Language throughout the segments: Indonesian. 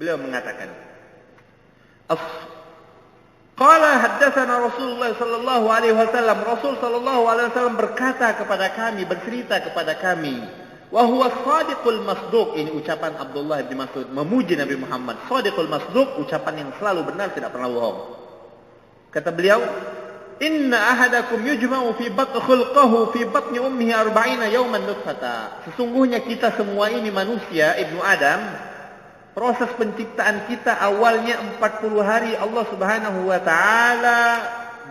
Beliau mengatakan, Qala haddatsana Rasulullah sallallahu alaihi wasallam. Rasul sallallahu alaihi wasallam berkata kepada kami, bercerita kepada kami, wa huwa shadiqul masduq. Ini ucapan Abdullah bin Mas'ud memuji Nabi Muhammad. Shadiqul masduq, ucapan yang selalu benar, tidak pernah bohong. Kata beliau, inna ahadakum yujma'u fi khulqahu fi batni ummihi 40 yawman nutfata. Sesungguhnya kita semua ini manusia, ibnu Adam, proses penciptaan kita awalnya 40 hari Allah Subhanahu wa taala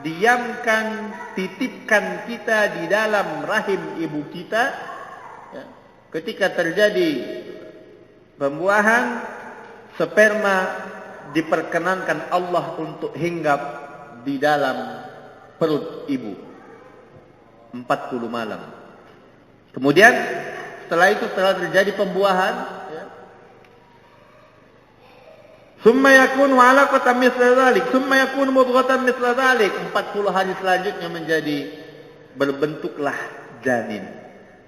diamkan, titipkan kita di dalam rahim ibu kita. Ya. Ketika terjadi pembuahan, sperma diperkenankan Allah untuk hinggap di dalam perut ibu 40 malam. Kemudian setelah itu telah terjadi pembuahan, ya. Summa yakunu 'alaqatan mithla dzalik, summa yakunu mudghatan mithla dzalik. 40 hari selanjutnya menjadi berbentuklah janin.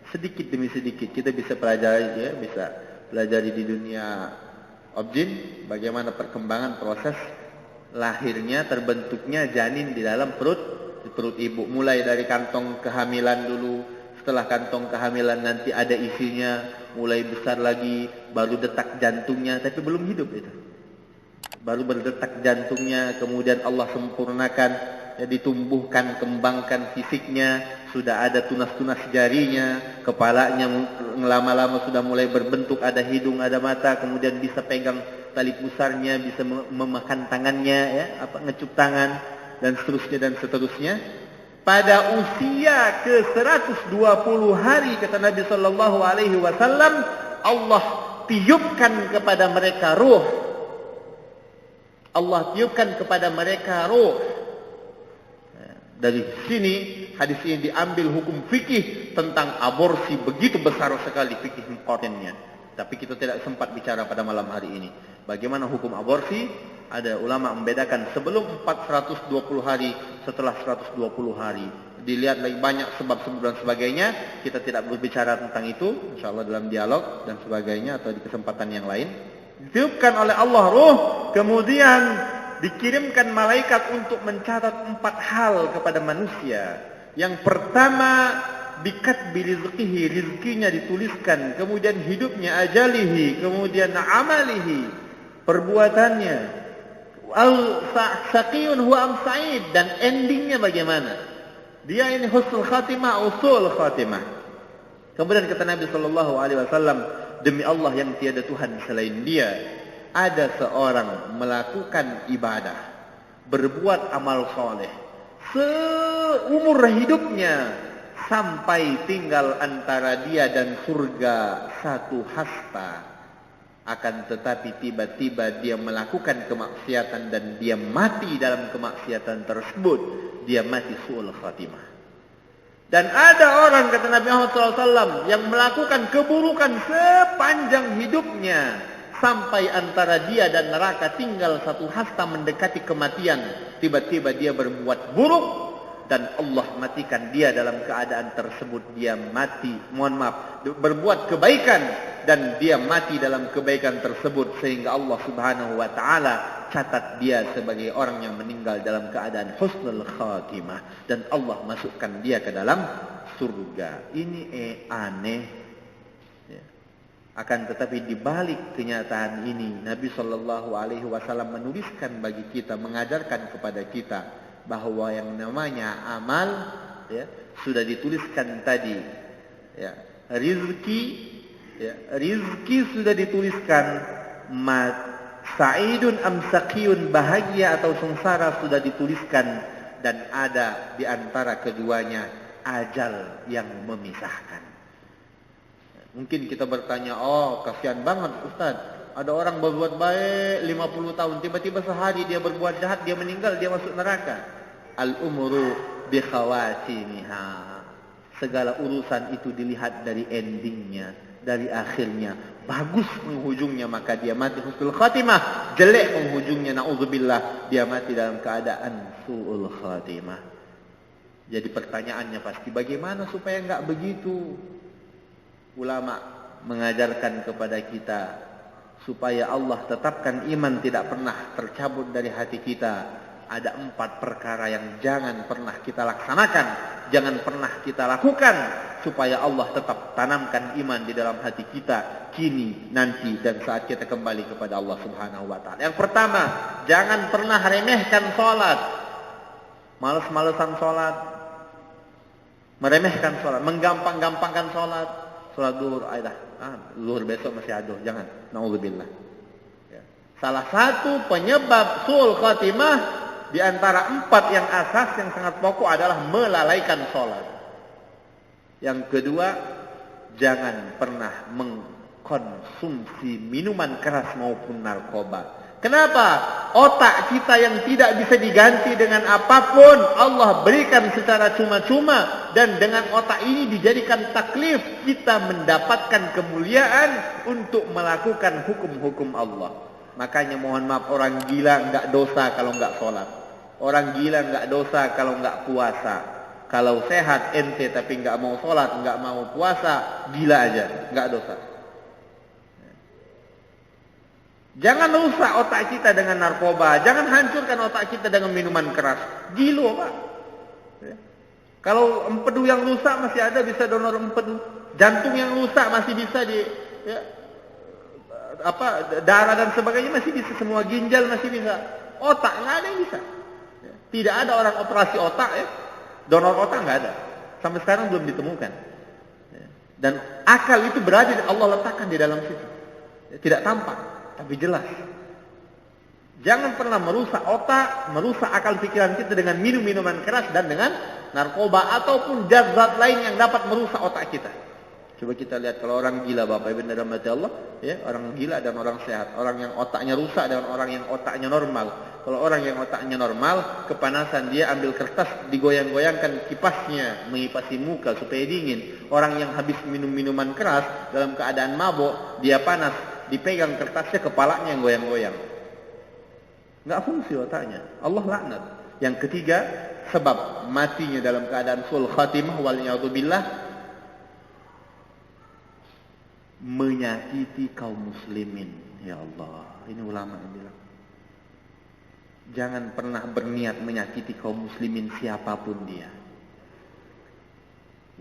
Sedikit demi sedikit kita bisa pelajari, ya, bisa pelajari di dunia objin bagaimana perkembangan proses lahirnya, terbentuknya janin di dalam perut ibu. Mulai dari kantong kehamilan dulu, setelah kantong kehamilan nanti ada isinya, mulai besar lagi, baru detak jantungnya, tapi belum hidup itu. Baru berdetak jantungnya, kemudian Allah sempurnakan, ya, ditumbuhkan, kembangkan fisiknya, sudah ada tunas-tunas jarinya, kepalanya lama-lama sudah mulai berbentuk, ada hidung, ada mata, kemudian bisa pegang tali pusarnya, bisa memakan tangannya, ya, ngecup tangan, dan seterusnya. Pada usia ke 120 hari, kata Nabi sallallahu alaihi wasallam, Allah tiupkan kepada mereka ruh. Allah tiupkan kepada mereka ruh. Dari sini hadis ini diambil hukum fikih tentang aborsi, begitu besar sekali fikih importantnya. Tapi kita tidak sempat bicara pada malam hari ini. Bagaimana hukum aborsi? Ada ulama membedakan sebelum 420 hari, setelah 120 hari. Dilihat lagi banyak sebab-sebab dan sebagainya. Kita tidak berbicara tentang itu, insyaallah dalam dialog dan sebagainya atau di kesempatan yang lain. Ditiupkan oleh Allah ruh, kemudian dikirimkan malaikat untuk mencatat 4 hal kepada manusia. Yang pertama, bikatbi rizqihi, rizkinya dituliskan, kemudian hidupnya, ajalihi, kemudian amalihi, perbuatannya, al-saqiyun huwa am sa'id, dan endingnya bagaimana. Dia ini husnul khatimah, usul khatimah. Kemudian kata Nabi sallallahu alaihi wasallam, demi Allah yang tiada Tuhan selain Dia, ada seorang melakukan ibadah, berbuat amal soleh seumur hidupnya, sampai tinggal antara dia dan surga 1 hasta. Akan tetapi tiba-tiba dia melakukan kemaksiatan dan dia mati dalam kemaksiatan tersebut, dia mati su'ul khatimah. Dan ada orang, kata Nabi Muhammad SAW, yang melakukan keburukan sepanjang hidupnya, sampai antara dia dan neraka tinggal 1 hasta mendekati kematian. Tiba-tiba dia berbuat buruk dan Allah matikan dia dalam keadaan tersebut. Dia mati, berbuat kebaikan dan dia mati dalam kebaikan tersebut, sehingga Allah Subhanahu wa taala catat dia sebagai orang yang meninggal dalam keadaan husnul khatimah, dan Allah masukkan dia ke dalam surga. Ini aneh, ya. Akan tetapi di balik kenyataan ini, Nabi sallallahu alaihi wasallam menuliskan bagi kita, mengajarkan kepada kita bahwa yang namanya amal, ya, sudah dituliskan tadi, ya. Rizki sudah dituliskan, sa'idun am saqiyun, bahagia atau sengsara sudah dituliskan, dan ada di antara keduanya ajal yang memisahkan. Mungkin kita bertanya, oh kasihan banget Ustaz, ada orang berbuat baik 50 tahun, tiba-tiba sehari dia berbuat jahat, dia meninggal, dia masuk neraka. Al-umru bi khawatimiha. Segala urusan itu dilihat dari endingnya, dari akhirnya. Bagus penghujungnya maka dia mati husnul khatimah, jelek penghujungnya na'udzubillah dia mati dalam keadaan su'ul khatimah. Jadi pertanyaannya pasti, bagaimana supaya enggak begitu? Ulama mengajarkan kepada kita supaya Allah tetapkan iman tidak pernah tercabut dari hati kita, ada 4 perkara yang jangan pernah kita laksanakan, jangan pernah kita lakukan, supaya Allah tetap tanamkan iman di dalam hati kita kini, nanti, dan saat kita kembali kepada Allah Subhanahu wa ta'ala. Yang pertama, jangan pernah remehkan sholat. Males-malesan sholat, meremehkan sholat, menggampang-gampangkan sholat. Sholat zuhur, zuhur besok masih aduh, jangan. Na'udzubillah. Ya. Salah satu penyebab su'ul khatimah di antara 4 yang asas yang sangat pokok adalah melalaikan sholat. Yang kedua, jangan pernah mengkonsumsi minuman keras maupun narkoba. Kenapa? Otak kita yang tidak bisa diganti dengan apapun Allah berikan secara cuma-cuma, dan dengan otak ini dijadikan taklif kita mendapatkan kemuliaan untuk melakukan hukum-hukum Allah. Makanya mohon maaf, orang gila enggak dosa kalau enggak sholat. Orang gila enggak dosa kalau enggak puasa. Kalau sehat ente tapi enggak mau sholat, enggak mau puasa, gila aja, enggak dosa. Jangan rusak otak kita dengan narkoba. Jangan hancurkan otak kita dengan minuman keras. Gilo, Pak. Ya. Kalau empedu yang rusak masih ada, bisa donor empedu. Jantung yang rusak masih bisa darah dan sebagainya masih bisa. Semua ginjal masih bisa. Otak nggak ada yang bisa. Ya. Tidak ada orang operasi otak, donor otak nggak ada. Sampai sekarang belum ditemukan. Ya. Dan akal itu berada, Allah letakkan di dalam situ. Ya. Tidak tampak, tapi jelas. Jangan pernah merusak otak, merusak akal pikiran kita dengan minum-minuman keras dan dengan narkoba ataupun zat-zat lain yang dapat merusak otak kita. Coba kita lihat kalau orang gila, Bapak Ibu dalam hati Allah, ya, orang gila dan orang sehat, orang yang otaknya rusak dan orang yang otaknya normal. Kalau orang yang otaknya normal, kepanasan dia ambil kertas digoyang-goyangkan kipasnya mengipasi muka supaya dingin. Orang yang habis minum minuman keras dalam keadaan mabuk, dia panas, dipegang kertasnya, kepalanya yang goyang-goyang. Nggak fungsi otaknya. Allah laknat. Yang ketiga, sebab matinya dalam keadaan su'ul khatimah wal'iyadzubillah, menyakiti kaum muslimin. Ya Allah, ini ulama yang bilang. Jangan pernah berniat menyakiti kaum muslimin siapapun dia.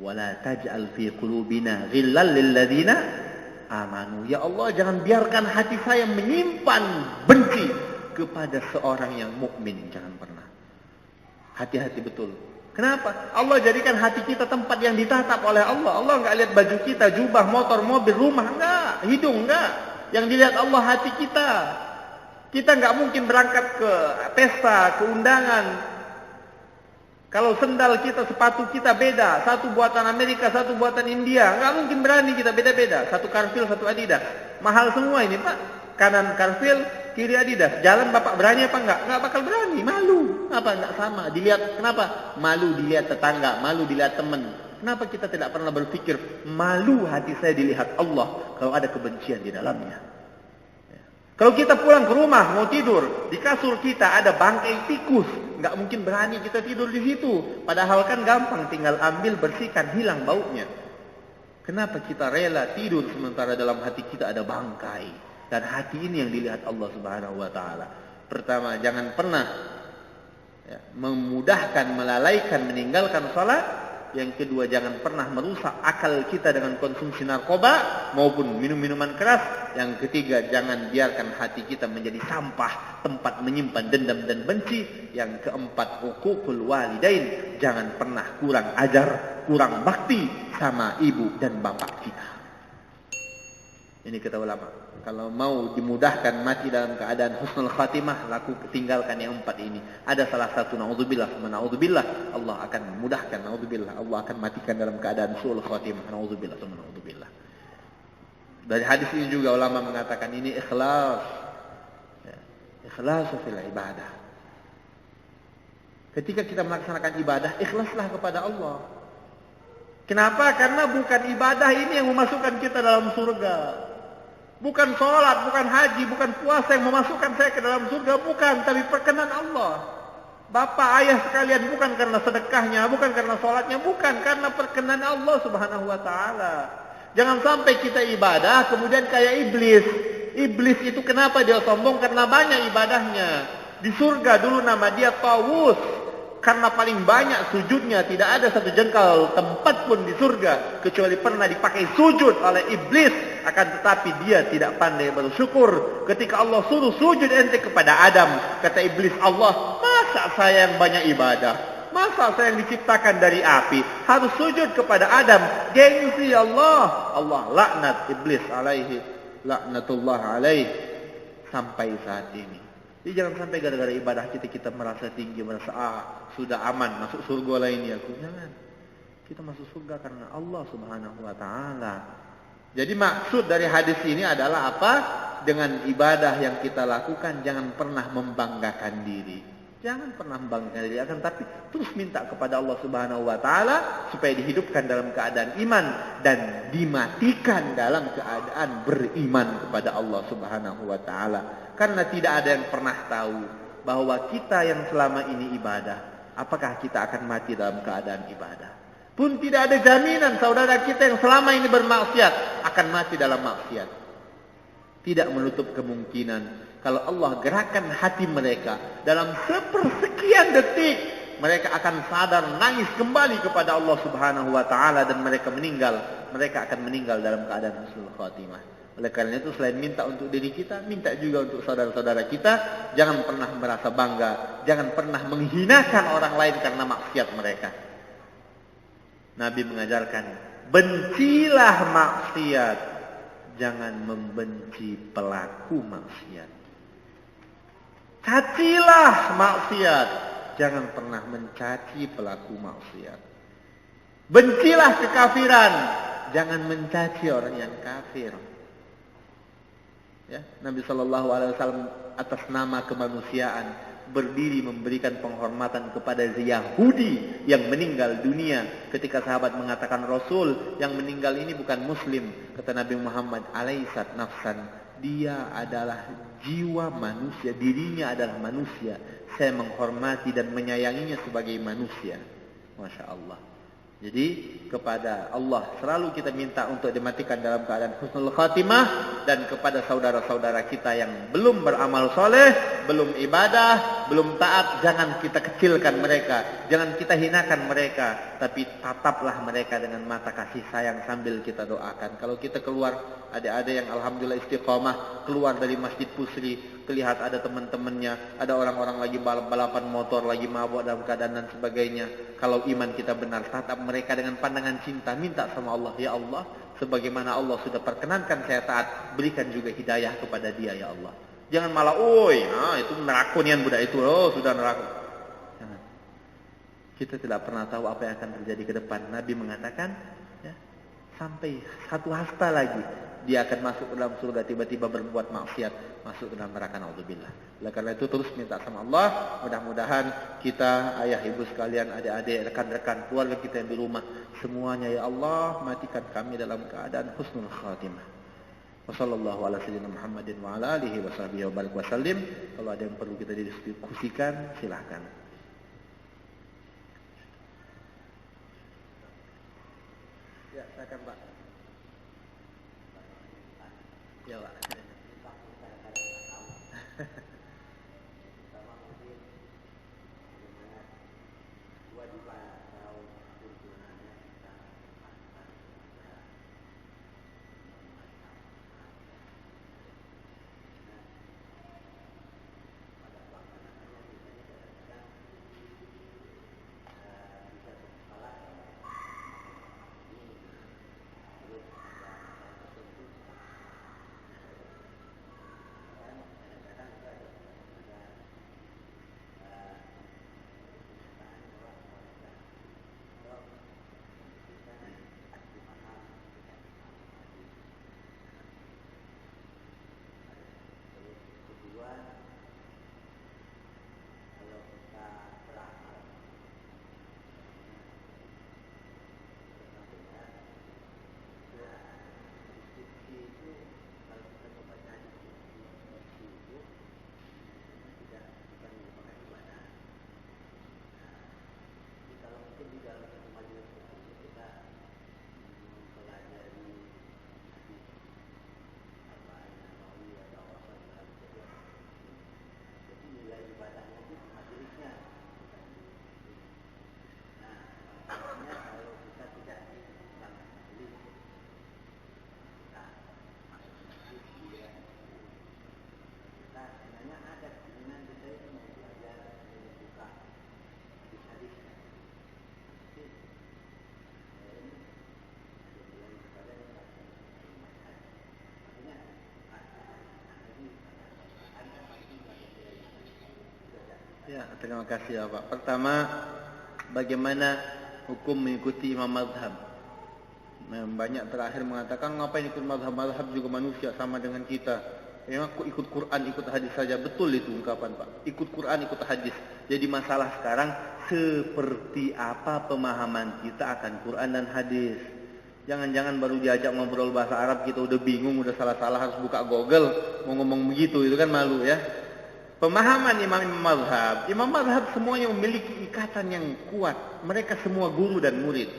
Wala taj'al fi qulubina ghillal lil ladzina amanu. Ya Allah, jangan biarkan hati saya menyimpan benci kepada seorang yang mukmin. Jangan pernah. Hati-hati betul. Kenapa? Allah jadikan hati kita tempat yang ditatap oleh Allah. Allah enggak lihat baju kita, jubah, motor, mobil, rumah, enggak. Hidung, enggak. Yang dilihat Allah hati kita. Kita enggak mungkin berangkat ke pesta, ke undangan. Kalau sendal kita, sepatu kita beda. Satu buatan Amerika, satu buatan India. Enggak mungkin berani kita beda-beda. Satu Carfil, satu Adidas. Mahal semua ini, Pak. Kanan Carfil, kiri Adidas. Jalan Bapak berani apa enggak? Enggak bakal berani, malu. Apa enggak sama? Dilihat, kenapa? Malu dilihat tetangga, malu dilihat teman. Kenapa kita tidak pernah berpikir, malu hati saya dilihat Allah kalau ada kebencian di dalamnya? Kalau kita pulang ke rumah mau tidur, di kasur kita ada bangkai tikus, nggak mungkin berani kita tidur di situ. Padahal kan gampang, tinggal ambil, bersihkan, hilang baunya. Kenapa kita rela tidur sementara dalam hati kita ada bangkai? Dan hati ini yang dilihat Allah Subhanahu wa taala. Pertama, jangan pernah memudahkan, melalaikan, meninggalkan salat. Yang kedua, jangan pernah merusak akal kita dengan konsumsi narkoba maupun minum-minuman keras. Yang ketiga, jangan biarkan hati kita menjadi sampah, tempat menyimpan dendam dan benci. Yang keempat, uququl walidain, jangan pernah kurang ajar, kurang bakti sama ibu dan bapak kita. Ini kata ulama. Kalau mau dimudahkan mati dalam keadaan husnul khatimah, tinggalkan yang 4 ini. Ada salah satu, na'udzubillah, Allah akan memudahkan, na'udzubillah, Allah akan matikan dalam keadaan su'ul khatimah, na'udzubillah, na'udzubillah. Dari hadis ini juga ulama mengatakan ini ikhlas. Ikhlas fil ibadah. Ketika kita melaksanakan ibadah, ikhlaslah kepada Allah. Kenapa? Karena bukan ibadah ini yang memasukkan kita dalam surga. Bukan sholat, bukan haji, bukan puasa yang memasukkan saya ke dalam surga. Bukan, tapi perkenan Allah. Bapak, ayah sekalian, bukan karena sedekahnya, bukan karena sholatnya, bukan. Karena perkenan Allah Subhanahu wa ta'ala. Jangan sampai kita ibadah, kemudian kayak iblis. Iblis itu kenapa dia sombong? Karena banyak ibadahnya. Di surga dulu nama dia Tawus. Karena paling banyak sujudnya, tidak ada satu jengkal tempat pun di surga kecuali pernah dipakai sujud oleh iblis. Akan tetapi dia tidak pandai bersyukur. Ketika Allah suruh sujud ente kepada Adam, kata iblis, Allah, masa saya yang banyak ibadah, masa saya yang diciptakan dari api harus sujud kepada Adam? Gengsi Allah. Allah laknat iblis alaihi laknatullah alaih sampai saat ini. Jadi jangan sampai gara-gara ibadah kita merasa tinggi, merasa sudah aman, masuk surga lain ya. Jangan. Kita masuk surga karena Allah Subhanahu wa taala. Jadi maksud dari hadis ini adalah apa? Dengan ibadah yang kita lakukan jangan pernah membanggakan diri. Jangan pernah membanggakan diri, akan tapi terus minta kepada Allah Subhanahu wa taala supaya dihidupkan dalam keadaan iman dan dimatikan dalam keadaan beriman kepada Allah Subhanahu wa taala. Karena tidak ada yang pernah tahu bahwa kita yang selama ini ibadah, apakah kita akan mati dalam keadaan ibadah. Pun tidak ada jaminan saudara kita yang selama ini bermaksiat akan mati dalam maksiat. Tidak menutup kemungkinan kalau Allah gerakkan hati mereka dalam sepersekian detik, mereka akan sadar, nangis kembali kepada Allah Subhanahu wa taala dan mereka meninggal. Mereka akan meninggal dalam keadaan husnul khatimah. Oleh karena itu selain minta untuk diri kita, minta juga untuk saudara-saudara kita. Jangan pernah merasa bangga, jangan pernah menghinakan orang lain karena maksiat mereka. Nabi mengajarkan, bencilah maksiat, jangan membenci pelaku maksiat. Cacilah maksiat, jangan pernah mencaci pelaku maksiat. Bencilah kekafiran, jangan mencaci orang yang kafir. Ya, Nabi SAW atas nama kemanusiaan berdiri memberikan penghormatan kepada Yahudi yang meninggal dunia. Ketika sahabat mengatakan Rasul yang meninggal ini bukan Muslim, kata Nabi Muhammad, alaisat nafsan, dia adalah jiwa manusia, dirinya adalah manusia. Saya menghormati dan menyayanginya sebagai manusia. Masya Allah. Jadi kepada Allah selalu kita minta untuk dimatikan dalam keadaan husnul khatimah. Dan kepada saudara-saudara kita yang belum beramal soleh, belum ibadah, belum taat, jangan kita kecilkan mereka, jangan kita hinakan mereka, tapi tataplah mereka dengan mata kasih sayang sambil kita doakan. Kalau kita keluar, adik-adik yang alhamdulillah istiqomah keluar dari Masjid Pusri, lihat ada teman-temannya, ada orang-orang lagi balap-balapan motor, lagi mabuk dalam keadaan dan sebagainya. Kalau iman kita benar, tatap mereka dengan pandangan cinta, minta sama Allah, ya Allah, sebagaimana Allah sudah perkenankan saya taat, berikan juga hidayah kepada dia ya Allah. Jangan malah, itu nerakunian budak itu, sudah neraka. Jangan. Kita tidak pernah tahu apa yang akan terjadi ke depan. Nabi mengatakan, ya, sampai satu hasta lagi dia akan masuk ke dalam surga, tiba-tiba berbuat maksiat, masuk ke dalam neraka, naudzubillah. Oleh karena itu terus minta sama Allah, mudah-mudahan kita, ayah ibu sekalian, adik-adik, rekan-rekan, keluarga kita yang di rumah, semuanya ya Allah, matikan kami dalam keadaan husnul khatimah. Wassallallahu ala sayyidina Muhammadin wa ala alihi wa sahbihi wa barik wa sallim. Kalau ada yang perlu kita diskusikan, silakan. Ya, silakan Pak. Ya Pak. Ya, terima kasih ya Pak. Pertama, bagaimana hukum mengikuti imam mazhab? Banyak terakhir mengatakan ngapain ikut mazhab juga manusia sama dengan kita. Memang aku ikut Quran, ikut hadis saja. Betul itu ungkapan Pak. Ikut Quran, ikut hadis. Jadi masalah sekarang seperti apa pemahaman kita akan Quran dan hadis. Jangan-jangan baru diajak ngobrol bahasa Arab kita udah bingung, udah salah-salah harus buka Google mau ngomong begitu, itu kan malu ya. Pemahaman imam mazhab semuanya memiliki ikatan yang kuat. Mereka semua guru dan murid.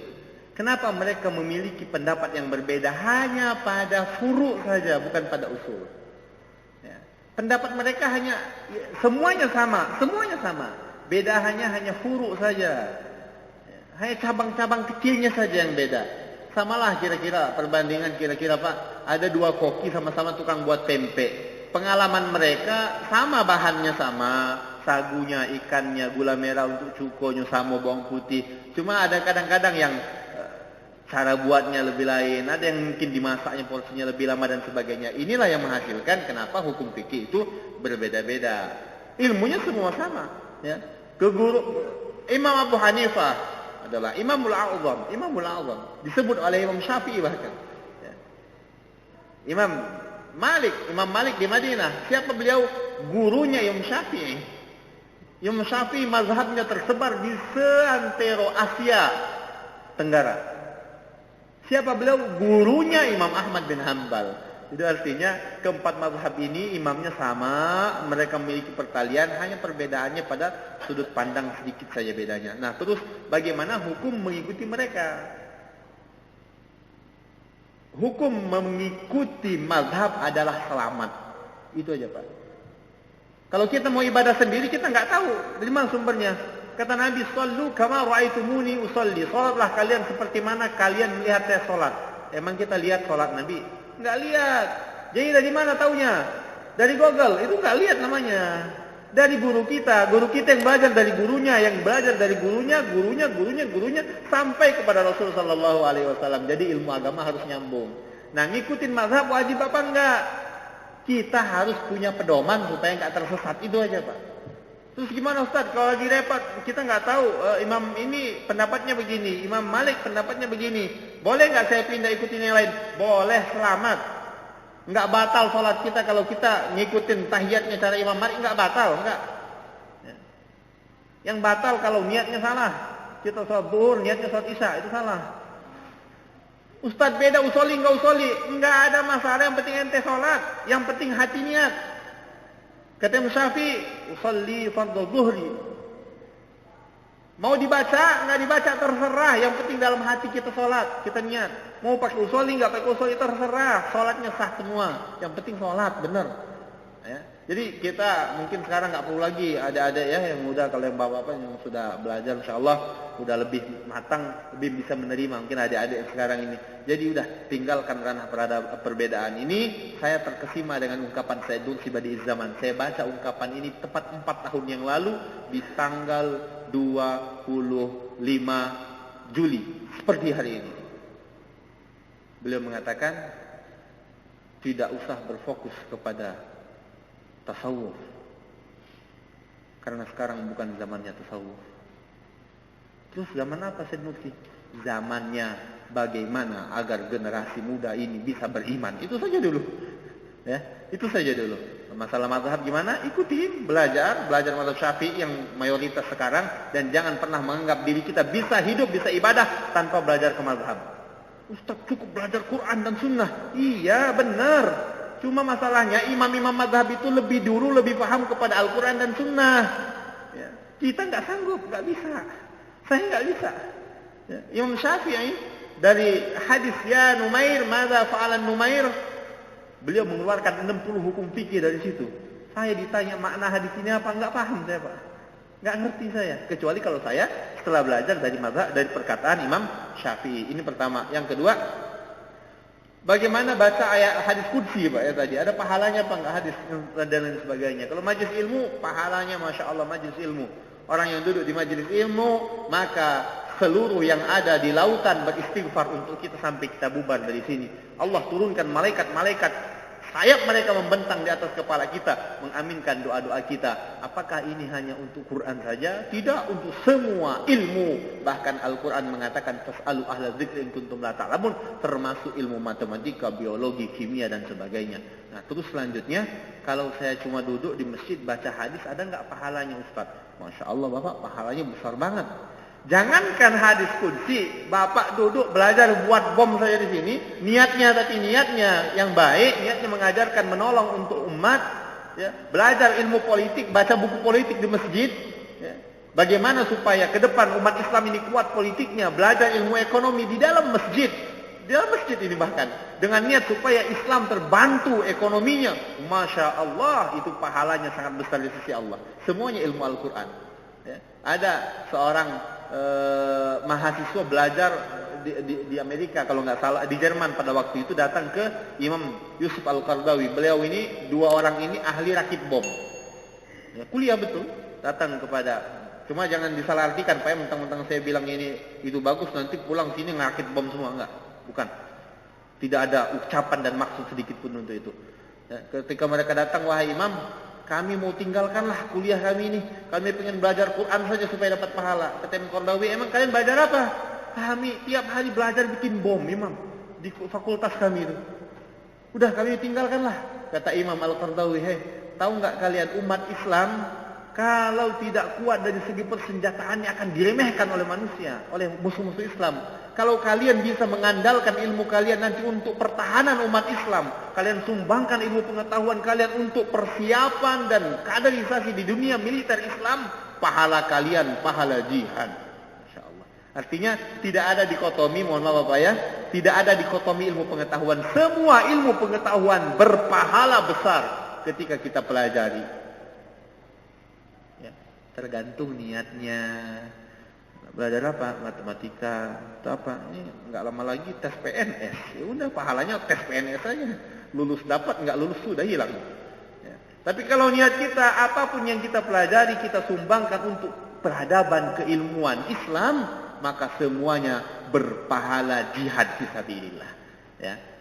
Kenapa mereka memiliki pendapat yang berbeda hanya pada furu saja, bukan pada usul. Ya. Pendapat mereka semuanya sama. Beda hanya furu saja. Ya. Hanya cabang-cabang kecilnya saja yang beda. Samalah kira-kira perbandingan Pak, ada dua koki sama-sama tukang buat tempe. Pengalaman mereka sama, bahannya sama, sagunya, ikannya, gula merah untuk cukonya sama, bawang putih. Cuma ada kadang-kadang yang cara buatnya lebih lain, ada yang mungkin dimasaknya porsinya lebih lama dan sebagainya. Inilah yang menghasilkan kenapa hukum fikih itu berbeda-beda. Ilmunya semua sama. Ya. Imam Abu Hanifah adalah Imamul A'zam, disebut oleh Imam Syafi'i bahkan. Ya. Imam Malik di Madinah. Siapa beliau? Gurunya Imam Syafi'i. Imam Syafi'i mazhabnya tersebar di seantero Asia Tenggara. Siapa beliau? Gurunya Imam Ahmad bin Hanbal. Itu artinya keempat mazhab ini imamnya sama, mereka memiliki pertalian, hanya perbedaannya pada sudut pandang sedikit saja bedanya. Nah, terus bagaimana hukum mengikuti mereka? Hukum mengikuti mazhab adalah selamat. Itu aja Pak. Kalau kita mau ibadah sendiri, kita nggak tahu dari mana sumbernya. Kata Nabi, "Shallu kama ra'aitumuni usolli." Salatlah kalian seperti mana kalian melihat saya salat. Emang kita lihat salat Nabi? Nggak lihat. Jadi dari mana taunya? Dari Google. Itu nggak lihat namanya. Dari guru kita yang belajar dari gurunya, yang belajar dari gurunya sampai kepada Rasul sallallahu alaihi wasallam. Jadi ilmu agama harus nyambung. Nah, ngikutin mazhab wajib apa enggak? Kita harus punya pedoman supaya enggak tersesat. Itu aja, Pak. Terus gimana Ustaz? Kalau lagi repot, kita enggak tahu imam ini pendapatnya begini, Imam Malik pendapatnya begini. Boleh enggak saya pindah ikutin yang lain? Boleh, selamat. Enggak batal sholat kita kalau kita ngikutin tahiyatnya cara Imam Malik, enggak batal, enggak. Ya. Yang batal kalau niatnya salah. Kita sholat zuhur, niatnya sholat isya, itu salah. Ustadz beda usoli, enggak usoli. Enggak ada masalah, yang penting ente sholat. Yang penting hati niat. Kata Imam Syafi'i, usolli fardhu zuhri. Mau dibaca, enggak dibaca terserah. Yang penting dalam hati kita sholat, kita niat. Mau pakai usoli, enggak pakai usoli, terserah. Sholatnya sah semua. Yang penting sholat, benar. Ya. Jadi kita mungkin sekarang enggak perlu lagi adik-adik ya yang muda, kalau yang bapak-bapak yang sudah belajar insyaallah udah lebih matang, lebih bisa menerima mungkin adik-adik yang sekarang ini. Jadi udah tinggalkan ranah perbedaan ini. Saya terkesima dengan ungkapan Said Nursi Badi'iz Zaman. Saya baca ungkapan ini tepat 4 tahun yang lalu di tanggal 25 Juli seperti hari ini. Beliau mengatakan tidak usah berfokus kepada tasawuf karena sekarang bukan zamannya tasawuf. Terus zaman apa Said Nursi? Zamannya bagaimana agar generasi muda ini bisa beriman. Itu saja dulu. Ya, itu saja dulu. Masalah mazhab gimana? Ikutin, belajar mazhab Syafi'i yang mayoritas sekarang, dan jangan pernah menganggap diri kita bisa hidup, bisa ibadah tanpa belajar ke mazhab. Ustaz, cukup belajar Quran dan Sunnah. Iya, benar. Cuma masalahnya imam-imam mazhab itu lebih dulu lebih paham kepada Al-Quran dan Sunnah. Ya. Kita nggak sanggup, nggak bisa. Saya nggak bisa. Ya. Imam Syafi'i dari hadis ya Numair, madza fa'alan Numair, beliau mengeluarkan 60 hukum fikih dari situ. Saya ditanya makna hadis ini apa, nggak paham saya Pak. Nggak ngerti saya. Kecuali kalau saya setelah belajar dari mazhab, dari perkataan Imam Syafi'i. Ini pertama. Yang kedua, bagaimana baca ayat hadis qudsi Pak ya tadi? Ada pahalanya apa enggak hadis dan lain sebagainya. Kalau majelis ilmu, pahalanya Masya Allah majelis ilmu. Orang yang duduk di majelis ilmu, maka seluruh yang ada di lautan beristighfar untuk kita sampai kita bubar dari sini. Allah turunkan malaikat-malaikat sayap mereka membentang di atas kepala kita, mengaminkan doa-doa kita. Apakah ini hanya untuk Quran saja? Tidak, untuk semua ilmu. Bahkan Al-Quran mengatakan fas'alu ahla dzikri in kuntum la ta'lamun, termasuk ilmu matematika, biologi, kimia dan sebagainya. Nah, terus selanjutnya, kalau saya cuma duduk di masjid baca hadis, ada enggak pahalanya Ustaz? Masya Allah Bapak, pahalanya besar banget. Jangankan hadis qudsi, Bapak duduk belajar buat bom saja di sini, niatnya yang baik, niatnya mengajarkan, menolong untuk umat, ya, belajar ilmu politik, baca buku politik di masjid, ya. Bagaimana supaya ke depan umat Islam ini kuat politiknya, belajar ilmu ekonomi di dalam masjid ini bahkan dengan niat supaya Islam terbantu ekonominya, Masya Allah, itu pahalanya sangat besar di sisi Allah. Semuanya ilmu Al-Quran, ya. Ada seorang mahasiswa belajar di Amerika, kalau nggak salah di Jerman pada waktu itu, datang ke Imam Yusuf Al-Qaradawi. Beliau ini, dua orang ini ahli rakit bom, ya, kuliah betul, datang kepada, cuma jangan disalahartikan Pak, mentang-mentang saya bilang ini itu bagus, nanti pulang sini ngerakit bom semua, enggak, bukan, tidak ada ucapan dan maksud sedikit pun untuk itu, ya. Ketika mereka datang, wahai Imam, kami mau tinggalkanlah kuliah kami ini. Kami pengen belajar Quran saja supaya dapat pahala. Kata Imam Qaradawi, emang kalian belajar apa? Kami tiap hari belajar bikin bom, Imam, di fakultas kami itu. Udah, kami tinggalkanlah. Kata Imam Al-Qaradawi, tahu nggak kalian, umat Islam kalau tidak kuat dari segi persenjataannya akan diremehkan oleh manusia, oleh musuh-musuh Islam. Kalau kalian bisa mengandalkan ilmu kalian nanti untuk pertahanan umat Islam, kalian sumbangkan ilmu pengetahuan kalian untuk persiapan dan kaderisasi di dunia militer Islam, pahala kalian pahala jihad. Masya Allah. Artinya tidak ada dikotomi, mohon maaf Bapak ya, tidak ada dikotomi ilmu pengetahuan. Semua ilmu pengetahuan berpahala besar ketika kita pelajari. Ya, tergantung niatnya. Belajar apa? Matematika atau apa? Ini nggak lama lagi tes PNS. Ya udah, pahalanya tes PNS aja. Lulus dapat, nggak lulus sudah hilang. Ya. Tapi kalau niat kita, apapun yang kita pelajari, kita sumbangkan untuk peradaban keilmuan Islam, maka semuanya berpahala jihad fisabilillah.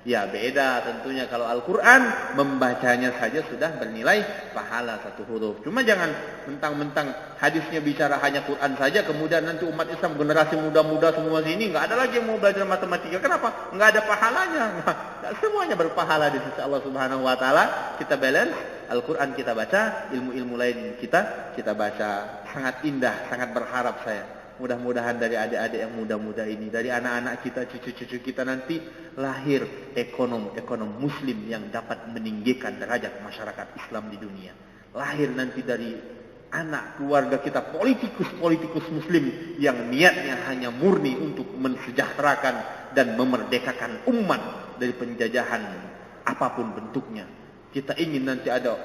Ya beda tentunya kalau Al-Quran, membacanya saja sudah bernilai pahala satu huruf. Cuma jangan mentang-mentang hadisnya bicara hanya Quran saja, kemudian nanti umat Islam generasi muda-muda semua sini nggak ada lagi yang mau belajar matematika. Kenapa? Nggak ada pahalanya. Nggak semuanya berpahala di sisi Allah Subhanahu Wa Taala. Kita balance, Al-Quran kita baca, ilmu-ilmu lain kita baca. Sangat indah, sangat berharap saya. Mudah-mudahan dari adik-adik yang muda-muda ini, dari anak-anak kita, cucu-cucu kita nanti lahir ekonom muslim yang dapat meninggikan derajat masyarakat Islam di dunia. Lahir nanti dari anak keluarga kita politikus muslim yang niatnya hanya murni untuk mensejahterakan dan memerdekakan umat dari penjajahan apapun bentuknya. Kita ingin nanti ada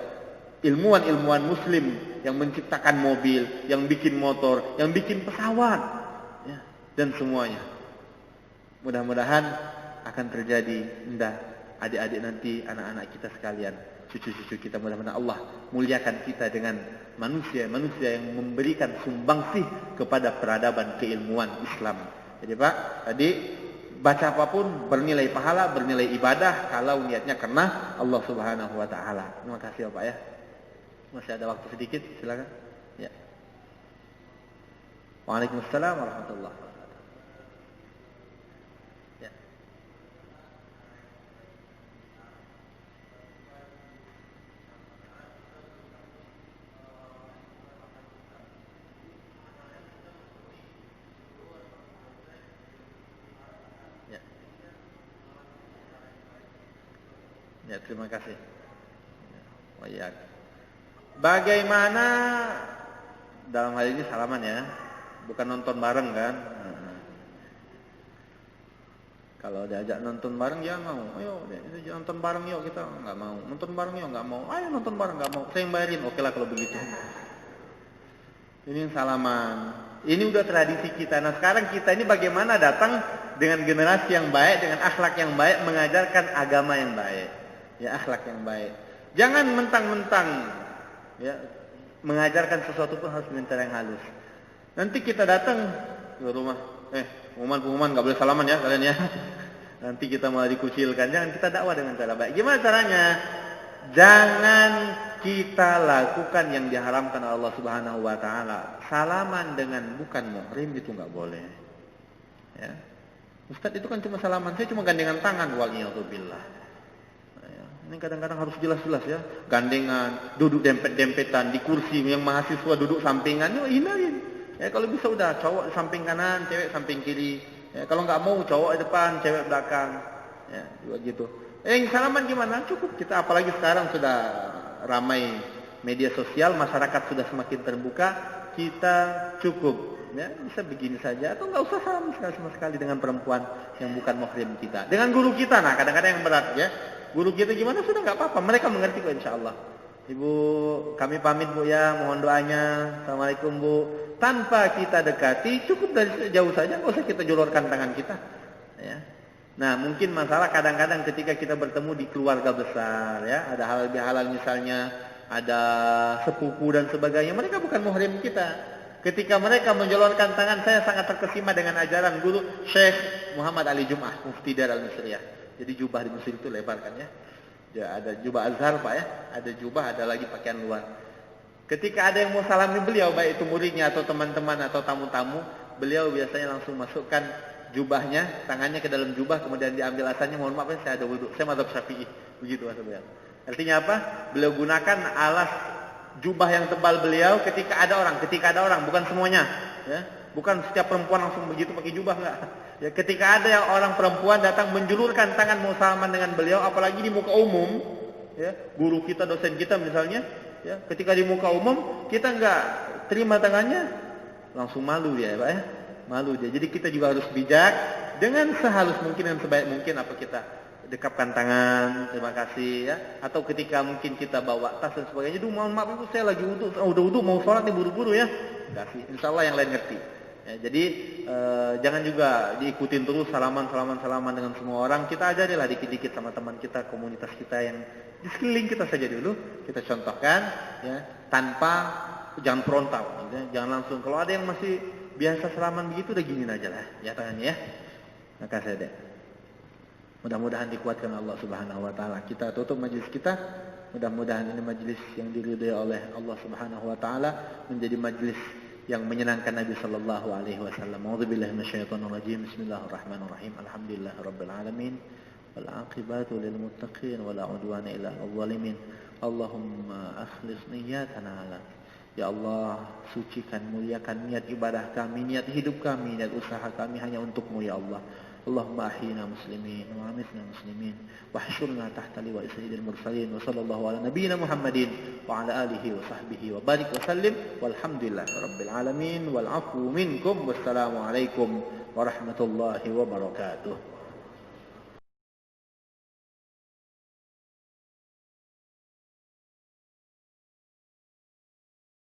ilmuwan muslim yang menciptakan mobil, yang bikin motor, yang bikin pesawat, ya, dan semuanya. Mudah-mudahan akan terjadi indah adik-adik nanti, anak-anak kita sekalian, cucu-cucu kita. Mudah-mudahan Allah muliakan kita dengan manusia-manusia yang memberikan sumbangsih kepada peradaban keilmuan Islam. Jadi Pak, tadi baca apapun bernilai pahala, bernilai ibadah kalau niatnya karena Allah Subhanahu Wa Taala. Terima kasih Bapak ya. Masih ada waktu sedikit, silakan. Ya. Waalaikumsalam warahmatullahi wabarakatuh. Ya. Ya. Ya, terima kasih. Ya. Bagaimana dalam hal ini salaman ya, bukan nonton bareng kan? Kalau diajak nonton bareng ya mau, ayo nonton bareng yuk, kita nggak mau, nonton bareng yuk nggak mau, ayo nonton bareng nggak mau, saya yang bayarin, oke lah kalau begitu. Ini salaman, ini udah tradisi kita. Nah sekarang kita ini bagaimana datang dengan generasi yang baik, dengan akhlak yang baik, mengajarkan agama yang baik, ya akhlak yang baik. Jangan mentang-mentang ya mengajarkan sesuatu pun harus dengan cara yang halus. Nanti kita datang ke rumah, pengumuman nggak boleh salaman ya kalian ya. Nanti kita malah dikucilkan. Jangan, kita dakwah dengan cara baik. Gimana caranya? Jangan kita lakukan yang diharamkan Allah Subhanahu wa taala. Salaman dengan bukan muhrim itu enggak boleh. Ya. Ustaz, itu kan cuma salaman, saya cuma gandengan tangan, waliyadzubillah. Ya. Ini kadang-kadang harus jelas-jelas ya. Gandengan, duduk dempet-dempetan di kursi yang mahasiswa duduk sampingan, yuk hindarin. Ya, kalau bisa udah cowok samping kanan, cewek samping kiri. Ya, kalau nggak mau cowok di depan, cewek belakang. Ya, juga gitu. Salaman gimana? Cukup kita, apalagi sekarang sudah ramai media sosial, masyarakat sudah semakin terbuka, kita cukup ya bisa begini saja, atau nggak usah salam sama sekali dengan perempuan yang bukan mahram kita. Dengan guru kita, nah kadang-kadang yang berat ya. Guru kita gimana sudah nggak apa-apa, mereka mengerti kok insya Allah. Ibu, kami pamit Bu ya, mohon doanya. Assalamualaikum Bu. Tanpa kita dekati, cukup dari jauh saja, nggak usah kita jolorkan tangan kita. Ya. Nah, mungkin masalah kadang-kadang ketika kita bertemu di keluarga besar, ya, ada hal halal misalnya, ada sepupu dan sebagainya, mereka bukan muhrim kita. Ketika mereka menjolorkan tangan, saya sangat terkesima dengan ajaran guru Syekh Muhammad Ali Jum'ah, Mufti Dar Al-Misriyah. Jadi jubah di Mesir itu lebar kan ya. Ya, ada jubah Azhar Pak ya, ada jubah, ada lagi pakaian luar. Ketika ada yang mau salami beliau, baik itu muridnya atau teman-teman atau tamu-tamu, beliau biasanya langsung masukkan jubahnya, tangannya ke dalam jubah, kemudian diambil asalnya, mohon maaf saya ada wudu, saya mazhab Syafi'i, begitu Mas beliau. Artinya apa? Beliau gunakan alas jubah yang tebal beliau ketika ada orang, bukan semuanya, ya. Bukan setiap perempuan langsung begitu pakai jubah, enggak. Ya, ketika ada yang orang perempuan datang menjulurkan tangan mau salaman dengan beliau, apalagi di muka umum, ya, guru kita, dosen kita misalnya, ya, ketika di muka umum kita enggak terima tangannya, langsung malu dia, ya, Pak ya. Malu dia. Jadi kita juga harus bijak dengan sehalus mungkin dan sebaik mungkin apa kita dekapkan tangan, terima kasih ya. Atau ketika mungkin kita bawa tas dan sebagainya, "Duh, mohon maaf Ibu, saya lagi wudu, udah wudu mau sholat nih buru-buru ya." Kasih. Insyaallah yang lain ngerti. Ya, jadi jangan juga diikutin terus salaman dengan semua orang. Kita ajarilah dikit-dikit sama teman kita, komunitas kita yang di sekeliling kita saja dulu. Kita contohkan ya, tanpa jangan frontal, ya. Jangan langsung. Kalau ada yang masih biasa salaman begitu, udah giniin aja lah, ya tangannya ya. Maka saya deh. Mudah-mudahan dikuatkan Allah Subhanahu wa taala. Kita tutup majelis kita. Mudah-mudahan ini majelis yang diridhai oleh Allah Subhanahu wa taala, menjadi majelis yang menyenangkan Nabi sallallahu alaihi wasallam. A'udzubillahi minasyaitonir rajim. Bismillahirrahmanirrahim. Alhamdulillahirabbil alamin. Wal 'aqibatu lil muttaqin wa la 'udwana illa 'alal zalimin. Allahumma akhlis niyyatana 'ala. Ya Allah, sucikan, muliakan niat ibadah kami, niat hidup kami, niat usaha kami hanya untuk-Mu ya Allah. Allahumma ahyina muslimin wa amitna muslimin wa hsyurna tahta liwa'i sayyidil mursalin wa sallallahu ala nabiyyina Muhammadin wa ala alihi wa sahbihi wa barik wa sallim walhamdulillahi rabbil alamin wal 'afwu minkum wassalamu alaikum warahmatullahi wabarakatuh.